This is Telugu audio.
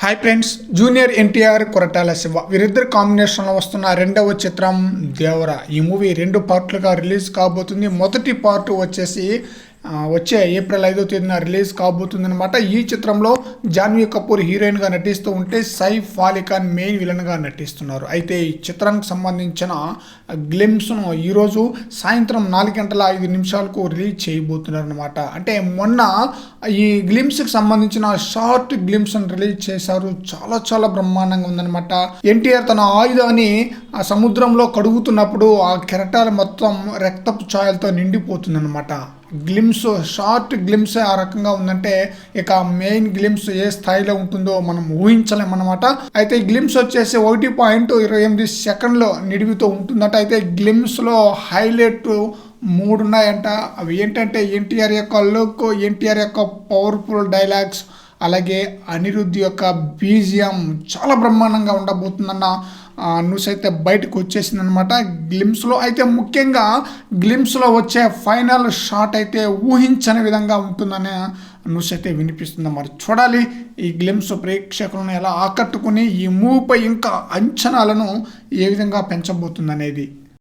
Hi friends, junior NTR Koratala Shiva వీరిద్దరు కాంబినేషన్లో వస్తున్న రెండవ చిత్రం దేవర. ఈ మూవీ 2 పార్ట్లుగా రిలీజ్ కాబోతుంది. మొదటి పార్ట్ వచ్చేసి వచ్చే ఏప్రిల్ 5వ తేదీన రిలీజ్ కాబోతుంది అనమాట. ఈ చిత్రంలో జాన్వీ కపూర్ హీరోయిన్గా నటిస్తూ ఉంటే సైఫ్ అలీ ఖాన్ మెయిన్ విలన్గా నటిస్తున్నారు. అయితే ఈ చిత్రానికి సంబంధించిన గ్లిమ్స్ను ఈరోజు సాయంత్రం 4:05 రిలీజ్ చేయబోతున్నారు అనమాట. అంటే మొన్న ఈ గ్లిమ్స్కి సంబంధించిన షార్ట్ గ్లిమ్స్ను రిలీజ్ చేశారు. చాలా బ్రహ్మాండంగా ఉందన్నమాట. ఎన్టీఆర్ తన ఆయుధాన్ని ఆ సముద్రంలో కడుగుతున్నప్పుడు ఆ కెరటాలు మొత్తం రక్తపు ఛాయలతో నిండిపోతుందన్నమాట. గ్లిమ్స్ షార్ట్ గ్లిమ్స్ ఆ రకంగా ఉందంటే ఇక మెయిన్ గ్లిమ్స్ ఏ స్థాయిలో ఉంటుందో మనం ఊహించలేమన్నమాట. అయితే గ్లిమ్స్ వచ్చేసి 1.28 సెకండ్లో నిడివితో ఉంటుందట. అయితే గ్లిమ్స్లో హైలైట్ 3 ఉన్నాయంట. అవి ఏంటంటే ఎన్టీఆర్ యొక్క లుక్, ఎన్టీఆర్ యొక్క పవర్ఫుల్ డైలాగ్స్, అలాగే అనిరుద్ధ్ యొక్క బీజిఎం చాలా బ్రహ్మాండంగా ఉండబోతుందన్న న్యూస్ అయితే బయటకు వచ్చేసింది అనమాట గ్లిమ్స్లో. అయితే ముఖ్యంగా గ్లిమ్స్లో వచ్చే ఫైనల్ షాట్ అయితే ఊహించని విధంగా ఉంటుందనే న్యూస్ అయితే వినిపిస్తుంది. మరి చూడాలి ఈ గ్లిమ్స్ ప్రేక్షకులను ఎలా ఆకట్టుకుని ఈ మూవీపై ఇంకా అంచనాలను ఏ విధంగా పెంచబోతుంది అనేది.